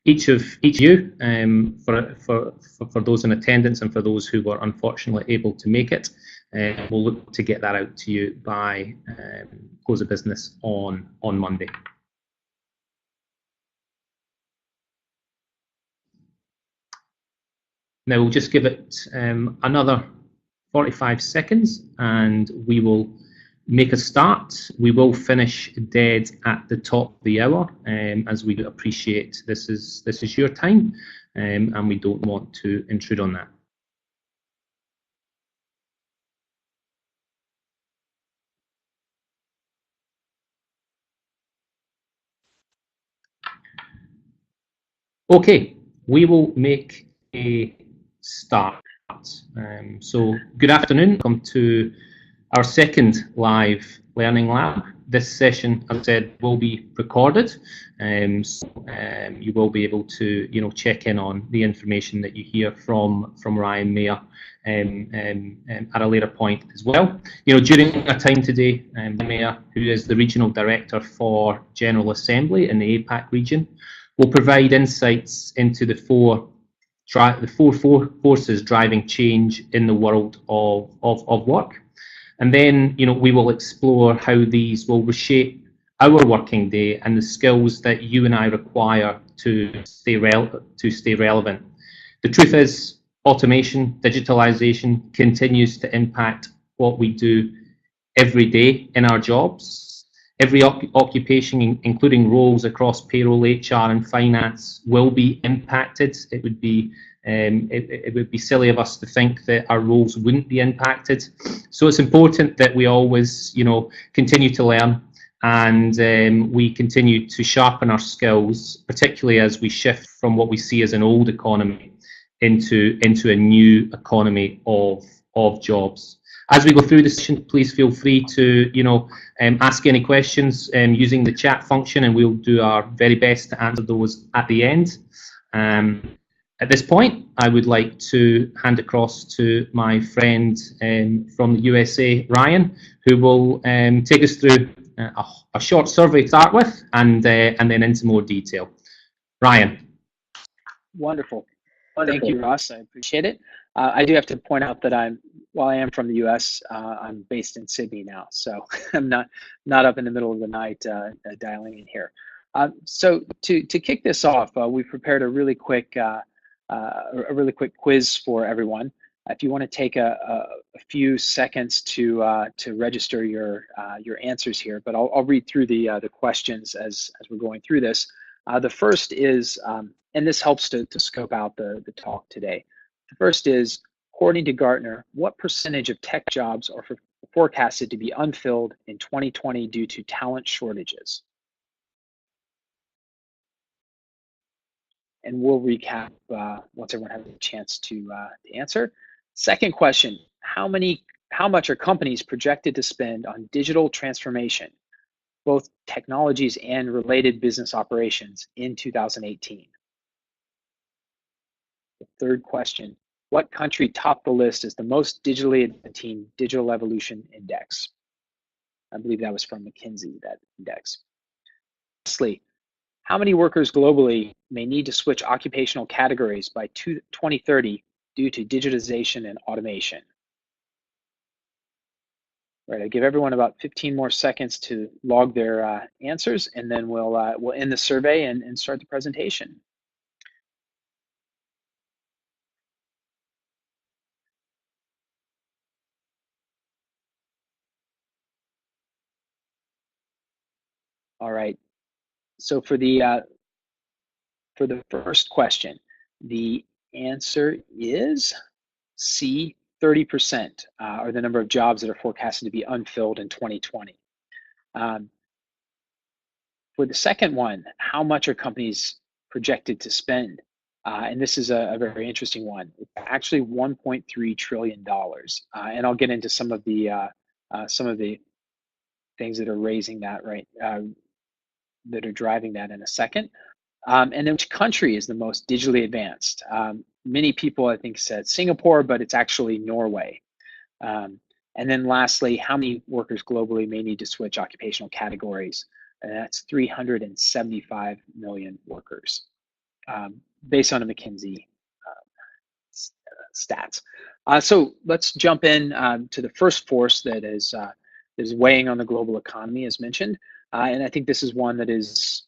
each of you for those in attendance and for those who were unfortunately able to make it. We'll look to get that out to you by close of business on Monday. Now we'll just give it another 45 seconds and we will make a start. We will finish dead at the top of the hour, as we appreciate this is your time, and we don't want to intrude on that. Okay, we will make a start. So good afternoon, welcome to our second live learning lab. This session, as I said, will be recorded, so you will be able to check in on the information that you hear from Ryan Meyer at a later point as well. During our time today, Meyer, who is the Regional Director for General Assembly in the APAC region, will provide insights into the four forces driving change in the world of work. And then, we will explore how these will reshape our working day and the skills that you and I require to stay relevant. The truth is, automation, digitalization continues to impact what we do every day in our jobs. Every occupation, including roles across payroll, HR, and finance, will be impacted. It would be silly of us to think that our roles wouldn't be impacted. So it's important that we always, continue to learn and we continue to sharpen our skills, particularly as we shift from what we see as an old economy into a new economy of jobs. As we go through this session, please feel free to, ask any questions using the chat function, and we'll do our very best to answer those at the end. At this point, I would like to hand across to my friend from the USA, Ryan, who will take us through a short survey to start with, and then into more detail. Ryan. Wonderful. Thank you, Ross. I appreciate it. I do have to point out that while I am from the U.S., I'm based in Sydney now, so I'm not up in the middle of the night dialing in here. So to kick this off, we've prepared a really quick quiz for everyone. If you want to take a few seconds to register your answers here, but I'll read through the questions as we're going through this. The first is, and this helps to scope out the talk today. The first is, according to Gartner, what percentage of tech jobs are forecasted to be unfilled in 2020 due to talent shortages? And we'll recap once everyone has a chance to answer. Second question, how much are companies projected to spend on digital transformation, both technologies and related business operations, in 2018? The third question, what country topped the list as the most digitally advanced Digital Evolution Index? I believe that was from McKinsey, that index. Lastly, how many workers globally may need to switch occupational categories by 2030 due to digitization and automation? Right, I give everyone about 15 more seconds to log their answers, and then we'll end the survey and start the presentation. All right. So for the first question, the answer is C. 30% are the number of jobs that are forecasted to be unfilled in 2020. For the second one, how much are companies projected to spend? And this is a very interesting one. It's actually $1.3 trillion. And I'll get into some of the things that are raising that, right, that are driving that in a second. And then which country is the most digitally advanced? Many people, I think, said Singapore, but it's actually Norway. And then lastly, how many workers globally may need to switch occupational categories? And that's 375 million workers. based on a McKinsey stats. So let's jump in to the first force that is weighing on the global economy, as mentioned, and I think this is one that is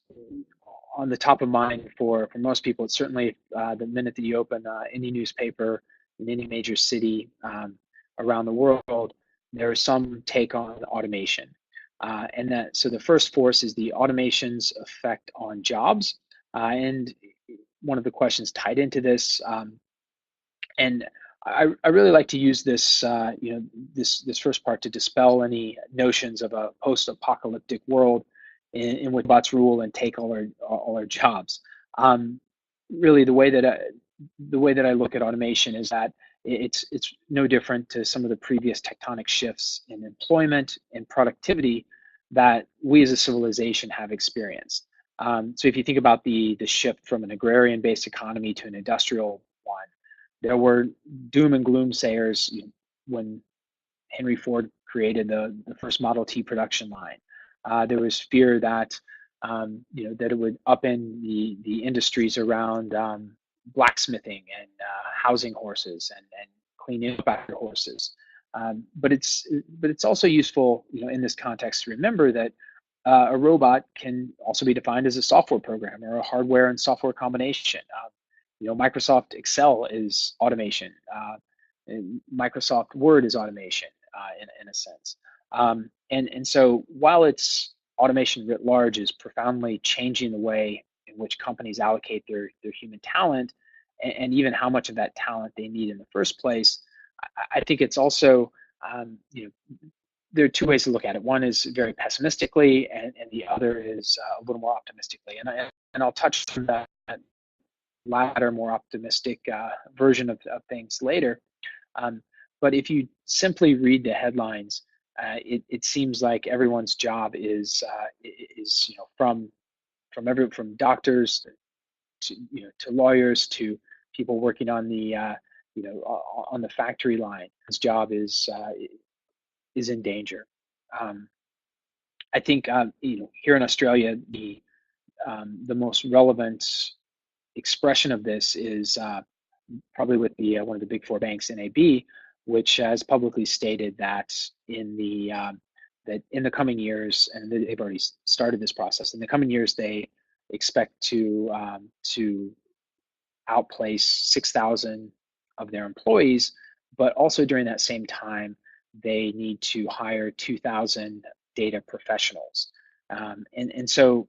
on the top of mind for most people. It's certainly the minute that you open any newspaper in any major city around the world, there is some take on automation. So the first force is the automation's effect on jobs. And one of the questions tied into this, and I really like to use this, this first part to dispel any notions of a post-apocalyptic world in which bots rule and take all our jobs. Really, the way that I look at automation is that it's no different to some of the previous tectonic shifts in employment and productivity that we as a civilization have experienced. So if you think about the shift from an agrarian-based economy to an industrial one, there were doom and gloom sayers when Henry Ford created the first Model T production line. There was fear that that it would upend the industries around blacksmithing and housing horses and cleaning up after horses. But it's also useful, in this context, to remember that a robot can also be defined as a software program or a hardware and software combination. Microsoft Excel is automation. And Microsoft Word is automation in a sense. And so while it's automation writ large is profoundly changing the way in which companies allocate their human talent and even how much of that talent they need in the first place, I think it's also, there are two ways to look at it. One is very pessimistically, and the other is a little more optimistically. And I'll touch on that latter, more optimistic version of things later. But if you simply read the headlines, it seems like everyone's job is from doctors to lawyers to people working on the on the factory line. His job is in danger. I think here in Australia, the most relevant expression of this is probably with one of the big four banks, NAB, which has publicly stated that in the coming years, and they've already started this process. In the coming years, they expect to outplace 6,000 of their employees, but also during that same time, they need to hire 2,000 data professionals. And so,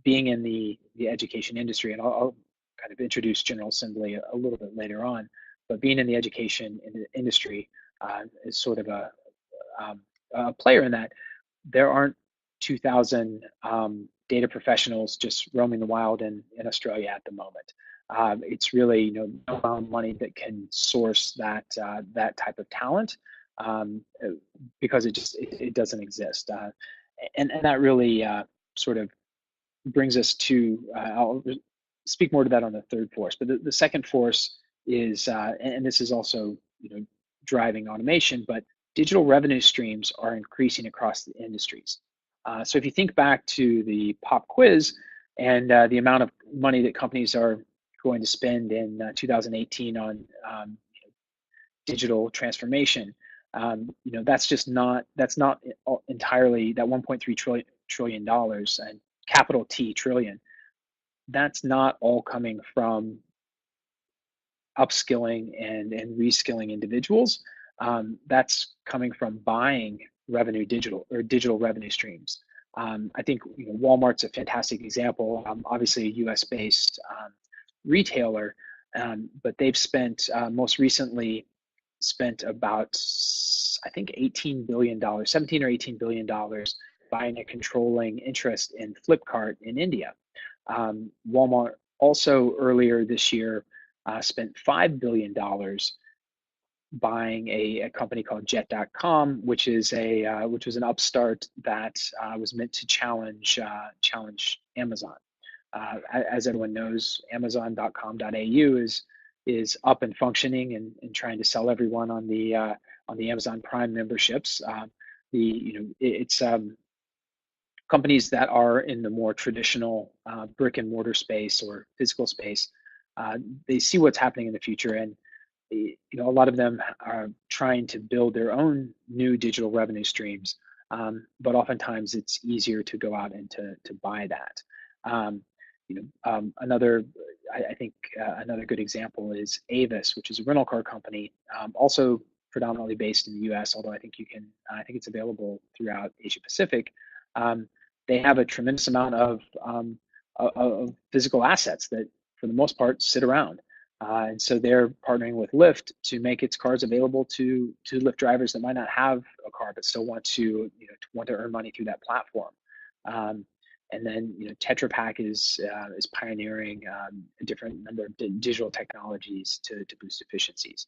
being in the education industry, and I'll kind of introduce General Assembly a little bit later on, but being in the education industry is sort of a player in that. There aren't 2,000 data professionals just roaming the wild in Australia at the moment. It's really no amount of money that can source that type of talent because it doesn't exist, and that really sort of brings us to I'll speak more to that on the third force, but the second force is and this is also driving automation, but digital revenue streams are increasing across the industries. So if you think back to the pop quiz and the amount of money that companies are going to spend in 2018 on digital transformation, that's not entirely that 1.3 trillion dollars and capital T trillion. That's not all coming from upskilling and reskilling individuals. That's coming from buying digital revenue streams. I think Walmart's a fantastic example. Obviously a U.S.-based retailer, but they've most recently spent about, I think, $17 or $18 billion buying a controlling interest in Flipkart in India. Walmart also earlier this year spent $5 billion buying a company called Jet.com, which was an upstart that was meant to challenge Amazon. As everyone knows, Amazon.com.au is up and functioning and trying to sell everyone on the Amazon Prime memberships. companies that are in the more traditional brick and mortar space or physical space, they see what's happening in the future, and a lot of them are trying to build their own new digital revenue streams, but oftentimes it's easier to go out and to buy that. Another, I think another good example is Avis, which is a rental car company, also predominantly based in the U.S., although I think it's available throughout Asia Pacific. They have a tremendous amount of physical assets that, for the most part, sit around. And so they're partnering with Lyft to make its cars available to Lyft drivers that might not have a car but still want to earn money through that platform. And then Tetra Pak is pioneering a different number of digital technologies to boost efficiencies.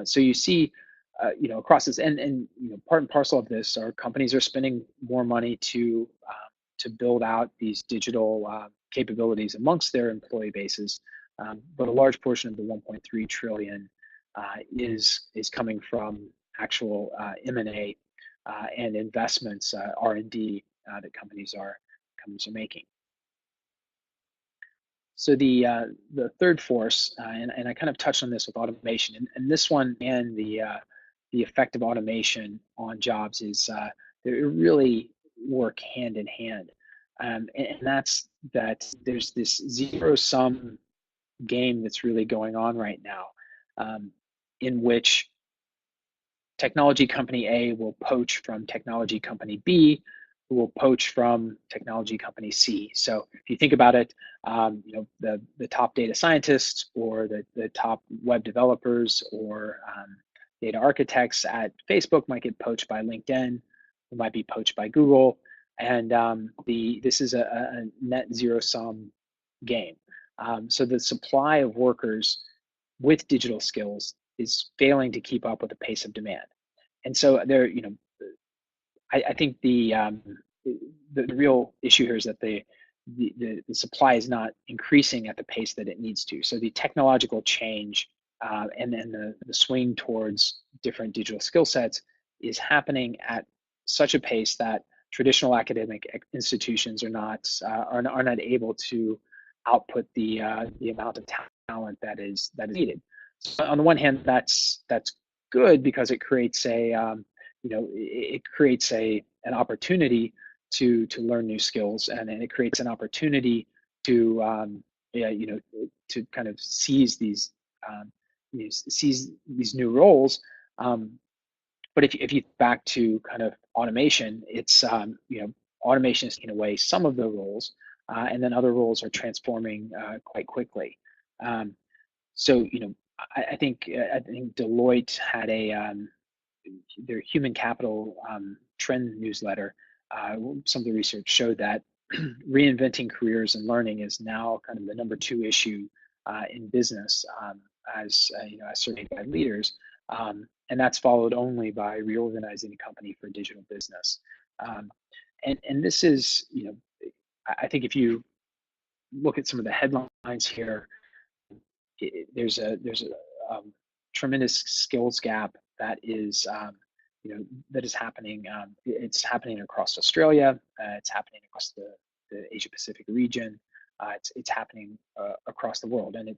So you see, across this, and part and parcel of this are companies are spending more money to build out these digital capabilities amongst their employee bases. But a large portion of the 1.3 trillion is coming from actual M&A and investments, R&D that companies are making. So the third force, and I kind of touched on this with automation, and this one and the effect of automation on jobs is they really work hand in hand, and that's that there's this zero-sum game that's really going on right now, in which technology company A will poach from technology company B, who will poach from technology company C. So if you think about it, the top data scientists or the top web developers or data architects at Facebook might get poached by LinkedIn, who might be poached by Google, and this is a net zero-sum game. So the supply of workers with digital skills is failing to keep up with the pace of demand. And so there, I think the real issue here is that the supply is not increasing at the pace that it needs to. So the technological change and then the swing towards different digital skill sets is happening at such a pace that traditional academic institutions are not able to output the amount of talent that is needed. So on the one hand, that's good because it creates an opportunity to learn new skills, and it creates an opportunity to to kind of seize these new roles. But if you back to kind of automation, it's automation is taking away some of the roles, and then other roles are transforming quite quickly. So I think Deloitte had their human capital trend newsletter. Some of the research showed that reinventing careers and learning is now kind of the number 2 issue in business, as surveyed by leaders, and that's followed only by reorganizing a company for digital business. And this is, I think if you look at some of the headlines here, there's a tremendous skills gap that is happening. It's happening across Australia. It's happening across the Asia Pacific region. It's happening across the world, and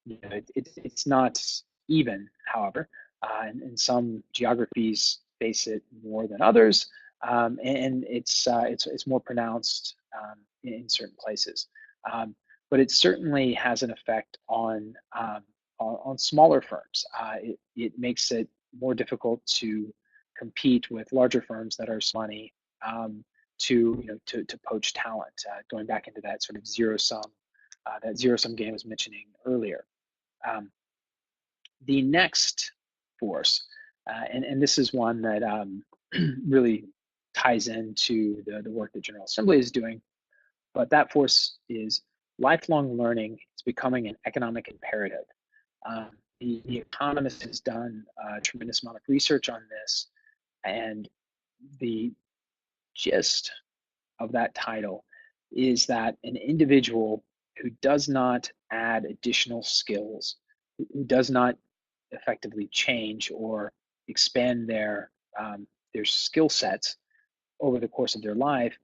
it's not even, however, and some geographies face it more than others, and it's more pronounced in certain places. But it certainly has an effect on smaller firms. It makes it more difficult to compete with larger firms that are money to poach talent. Going back into that sort of zero-sum game I was mentioning earlier. The next force, and this is one that really ties into the work that General Assembly is doing, but that force is lifelong learning is becoming an economic imperative. The Economist has done a tremendous amount of research on this, and the gist of that title is that an individual who does not add additional skills, who does not effectively change or expand their skill sets over the course of their life,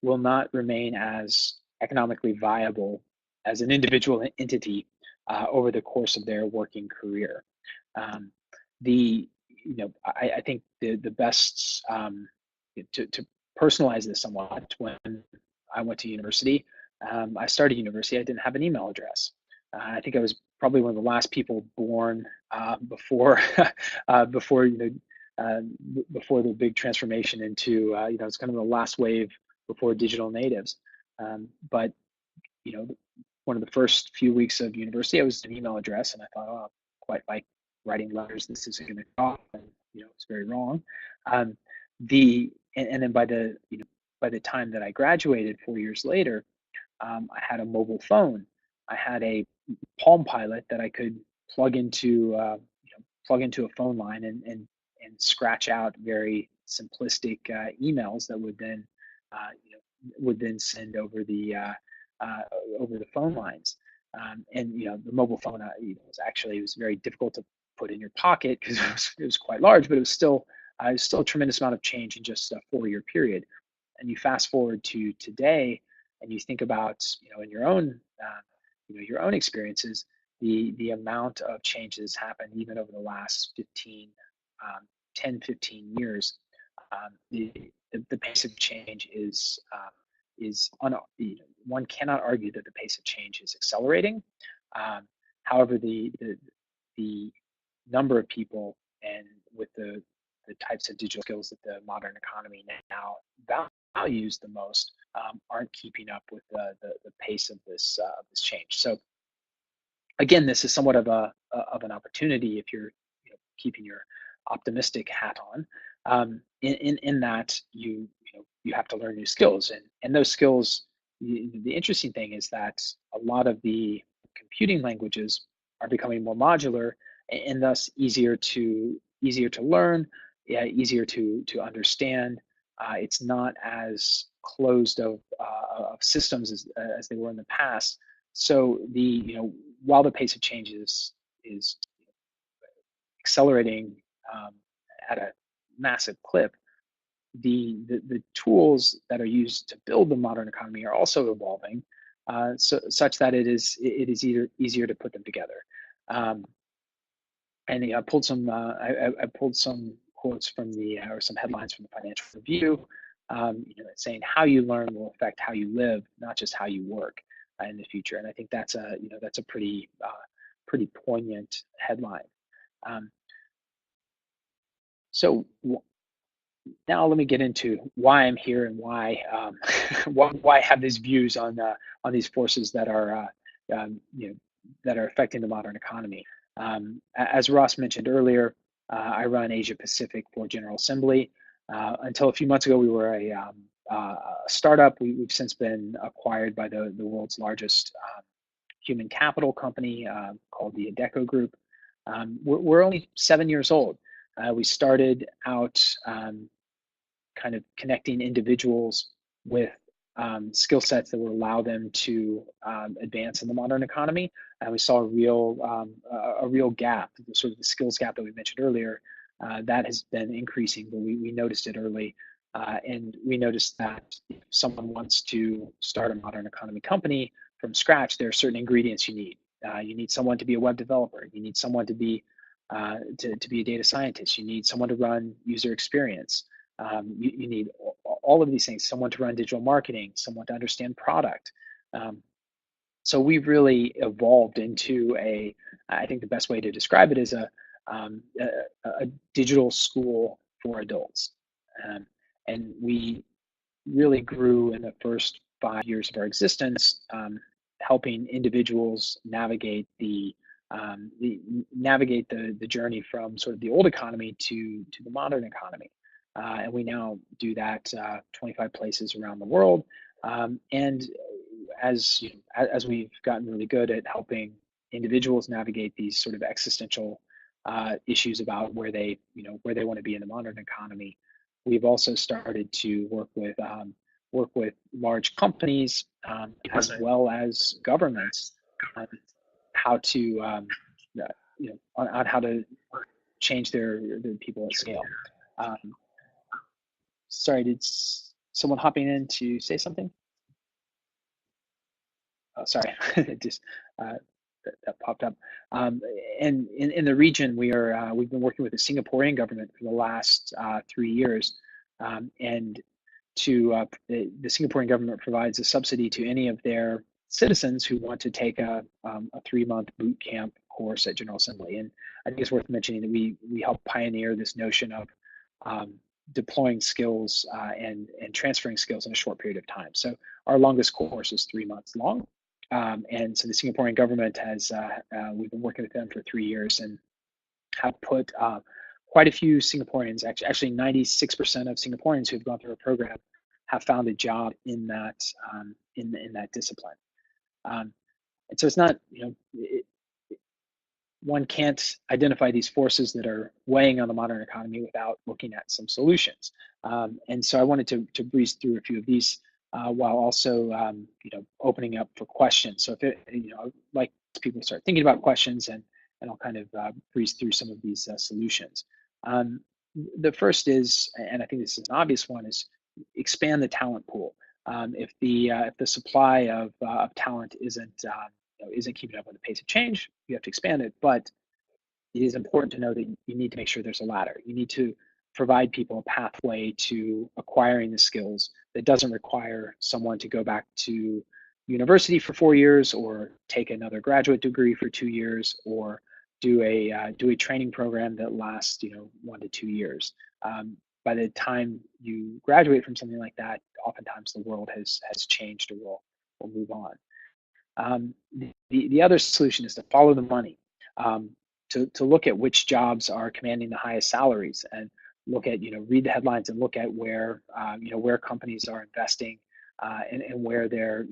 will not remain as economically viable as an individual entity over the course of their working career. I think the best to personalize this somewhat, when I went to university, I started university, I didn't have an email address. I think I was probably one of the last people born before before before the big transformation into it's kind of the last wave before digital natives. But one of the first few weeks of university, I was an email address, and I thought, oh, I quite like writing letters. This isn't going to go, and it's very wrong. And then by the time that I graduated 4 years later, I had a mobile phone. I had a Palm Pilot that I could plug into plug into a phone line and scratch out very simplistic emails that would then send over the phone lines. And the mobile phone it was very difficult to put in your pocket because it was quite large, but it was still a tremendous amount of change in just a 4-year period. And you fast forward to today, and you think about in your own your own experiences, the amount of changes happened even over the last 10, 15 years. The pace of change one cannot argue that the pace of change is accelerating. However, the number of people and with the types of digital skills that the modern economy now values the most aren't keeping up with the pace of this change. So again, this is somewhat of an opportunity if you're keeping your optimistic hat on. In that you have to learn new skills, and those skills. The interesting thing is that a lot of the computing languages are becoming more modular and thus easier to learn, easier to understand. It's not as closed of systems as they were in the past. So while the pace of change is accelerating at a massive clip, the tools that are used to build the modern economy are also evolving, such that it is easier to put them together. And I pulled some quotes from or some headlines from the Financial Review, saying how you learn will affect how you live, not just how you work in the future. And I think that's a pretty poignant headline. So now let me get into why I'm here and why why I have these views on these forces that are that are affecting the modern economy. As Ross mentioned earlier, I run Asia Pacific for General Assembly. Until a few months ago, we were a startup. We've since been acquired by the world's largest human capital company called the Adecco Group. We're only 7 years old. We started out kind of connecting individuals with skill sets that would allow them to advance in the modern economy. And we saw a real gap, sort of the skills gap that we mentioned earlier, that has been increasing, but we noticed it early. And we noticed that if someone wants to start a modern economy company from scratch, there are certain ingredients you need. You need someone to be a web developer. You need someone to be a data scientist. You need someone to run user experience. You need all of these things, someone to run digital marketing, someone to understand product. So we've really evolved into I think the best way to describe it is a digital school for adults. And we really grew in the first 5 years of our existence, helping individuals navigate the journey from sort of the old economy to the modern economy. And we now do that 25 places around the world. And as we've gotten really good at helping individuals navigate these sort of existential issues about where they want to be in the modern economy, we've also started to work with large companies as well as governments on how to on how to change their people at scale. Sorry, did someone hopping in to say something? Oh, sorry, it just that popped up. And in the region, we've been working with the Singaporean government for the last 3 years, and the Singaporean government provides a subsidy to any of their citizens who want to take a 3-month boot camp course at General Assembly. And I think it's worth mentioning that we help pioneer this notion of deploying skills and transferring skills in a short period of time. So our longest course is 3 months long. And so the Singaporean government has, we've been working with them for 3 years and have put quite a few Singaporeans, actually 96% of Singaporeans who've gone through a program have found a job in that in that discipline. And so it's not, one can't identify these forces that are weighing on the modern economy without looking at some solutions. And so I wanted to breeze through a few of these while also, opening up for questions. So if I'd like people to start thinking about questions, and I'll kind of breeze through some of these solutions. The first is, and I think this is an obvious one, is expand the talent pool. If the supply of talent isn't keeping up with the pace of change, you have to expand it. But it is important to know that you need to make sure there's a ladder. You need to provide people a pathway to acquiring the skills that doesn't require someone to go back to university for 4 years, or take another graduate degree for 2 years, or do a training program that lasts 1 to 2 years. By the time you graduate from something like that, oftentimes the world has changed, or will move on. The other solution is to follow the money, to look at which jobs are commanding the highest salaries, and look at, read the headlines and look at where companies are investing, and where they're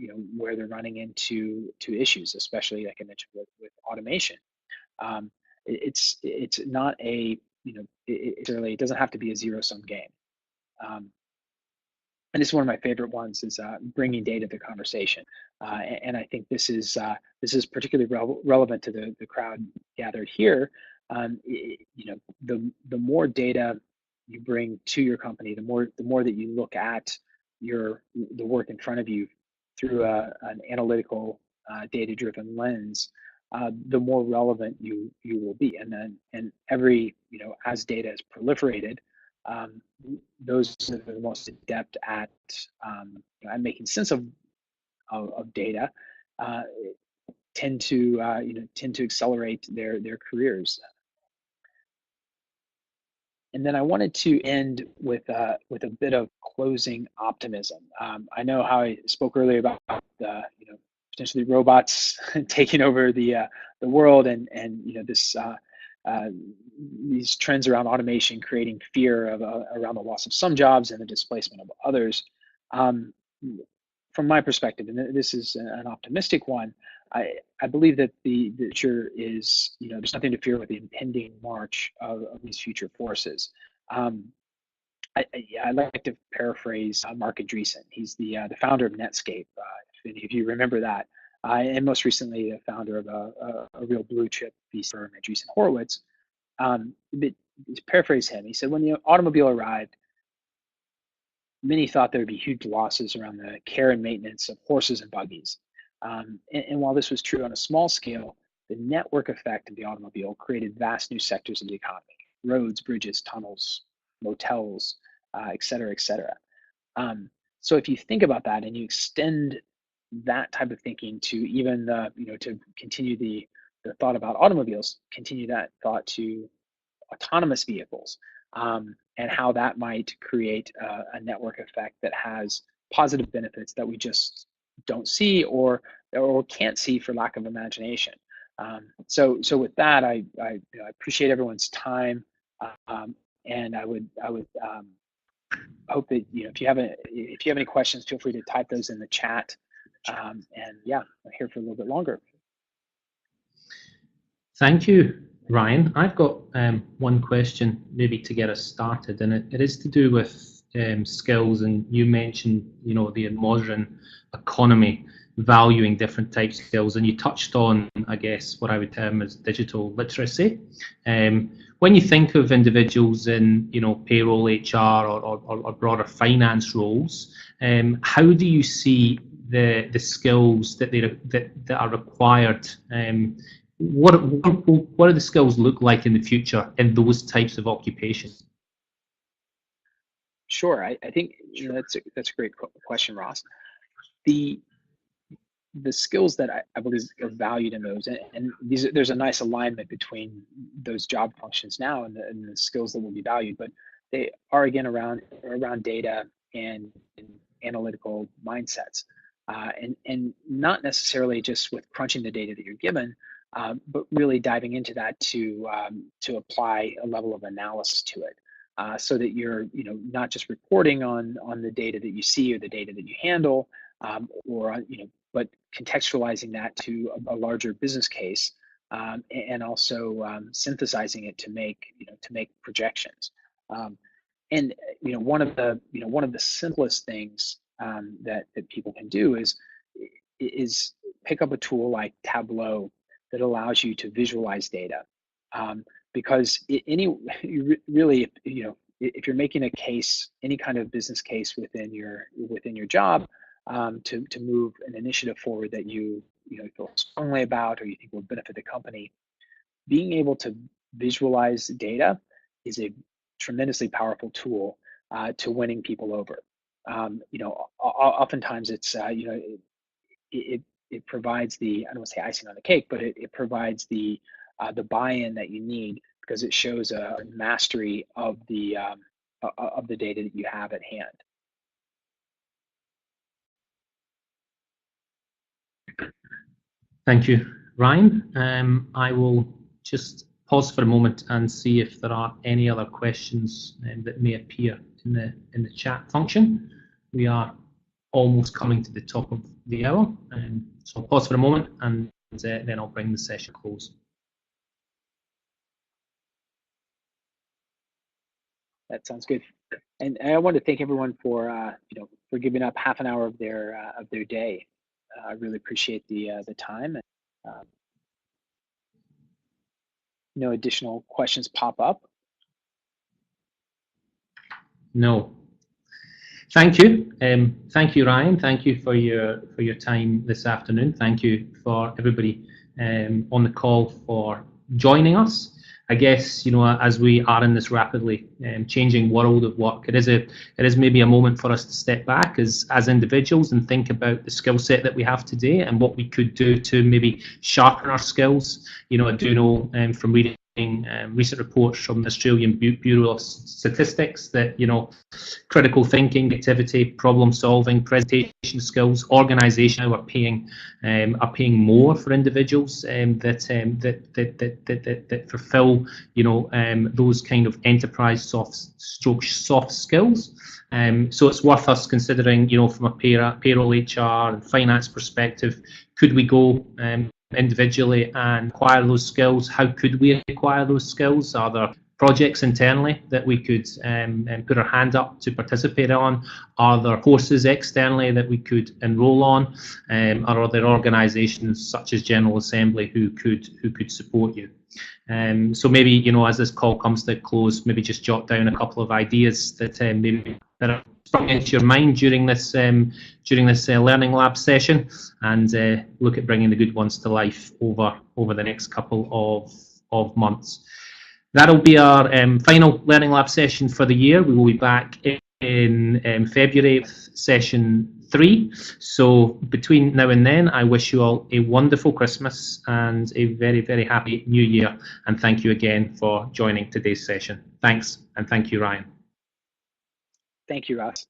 running into issues, especially like I mentioned with automation. It's not a, it doesn't have to be a zero-sum game. And this is one of my favorite ones, is bringing data to conversation. And I think this is particularly relevant to the crowd gathered here. The more data you bring to your company, the more that you look at the work in front of you through an analytical, data-driven lens, the more relevant you will be. And every, as data is proliferated, those are the most adept at making sense of data, tend to accelerate their careers. And then I wanted to end with a bit of closing optimism. I know how I spoke earlier about potentially robots taking over the world, and this these trends around automation creating fear around the loss of some jobs and the displacement of others. From my perspective, and this is an optimistic one, I believe that the future is, there's nothing to fear with the impending march of these future forces. I like to paraphrase Mark Andreessen. He's the founder of Netscape, if any of you remember that, and most recently the founder of a real blue chip VC firm, Andreessen Horowitz. But to paraphrase him, he said, when the automobile arrived, many thought there would be huge losses around the care and maintenance of horses and buggies. And while this was true on a small scale, the network effect of the automobile created vast new sectors of the economy: roads, bridges, tunnels, motels, et cetera, et cetera. So if you think about that and you extend that type of thinking to even to continue the thought about automobiles, continue that thought to autonomous vehicles, and how that might create a network effect that has positive benefits that we just don't see or can't see for lack of imagination. So with that, I appreciate everyone's time, and I would hope that if you have any questions, feel free to type those in the chat. And yeah, I'm here for a little bit longer. Thank you, Ryan. I've got one question maybe to get us started, and it is to do with, skills. And you mentioned, the modern economy. valuing different types of skills. And you touched on, I guess, what I would term as digital literacy. When you think of individuals in, payroll, HR, or broader finance roles, how do you see the skills that are required? What do the skills look like in the future in those types of occupations? Sure, I think that's a great question, Ross. The skills that I believe are valued in those, and there's a nice alignment between those job functions now and the skills that will be valued, but they are again around data and analytical mindsets, and not necessarily just with crunching the data that you're given, but really diving into that to apply a level of analysis to it, so that you're not just reporting on the data that you see or the data that you handle, but contextualizing that to a larger business case, and also synthesizing it to make projections. And one of the simplest things that people can do is pick up a tool like Tableau that allows you to visualize data, because really, if you're making a case, any kind of business case within your job, to move an initiative forward that you feel strongly about or you think will benefit the company, being able to visualize data is a tremendously powerful tool to winning people over. Oftentimes it's it provides the, I don't want to say icing on the cake, but it provides the buy-in that you need, because it shows a mastery of the data that you have at hand. Thank you, Ryan. I will just pause for a moment and see if there are any other questions that may appear in the chat function. We are almost coming to the top of the hour, so I'll pause for a moment and then I'll bring the session close. That sounds good. And I want to thank everyone for giving up half an hour of their day. I really appreciate the time. No additional questions pop up? No. Thank you. Thank you, Ryan. Thank you for your time this afternoon. Thank you for everybody on the call for joining us. I guess, as we are in this rapidly changing world of work, it is maybe a moment for us to step back as individuals and think about the skill set that we have today and what we could do to maybe sharpen our skills. I do know from reading recent reports from the Australian Bureau of Statistics that critical thinking, activity, problem solving, presentation skills, organisation are paying more for individuals that fulfil those kind of enterprise soft skills. So it's worth us considering, from a payroll, HR, and finance perspective, could we go individually and acquire those skills? How could we acquire those skills? Are there projects internally that we could put our hand up to participate on? Are there courses externally that we could enroll on? Or are there organisations such as General Assembly who could support you? So maybe, as this call comes to a close, maybe just jot down a couple of ideas that maybe that are sprung into your mind during this learning lab session, and look at bringing the good ones to life over the next couple of months. That'll be our final learning lab session for the year. We will be back in February with session 3. So between now and then, I wish you all a wonderful Christmas and a very, very happy New Year. And thank you again for joining today's session. Thanks, and thank you, Ryan. Thank you, Ross.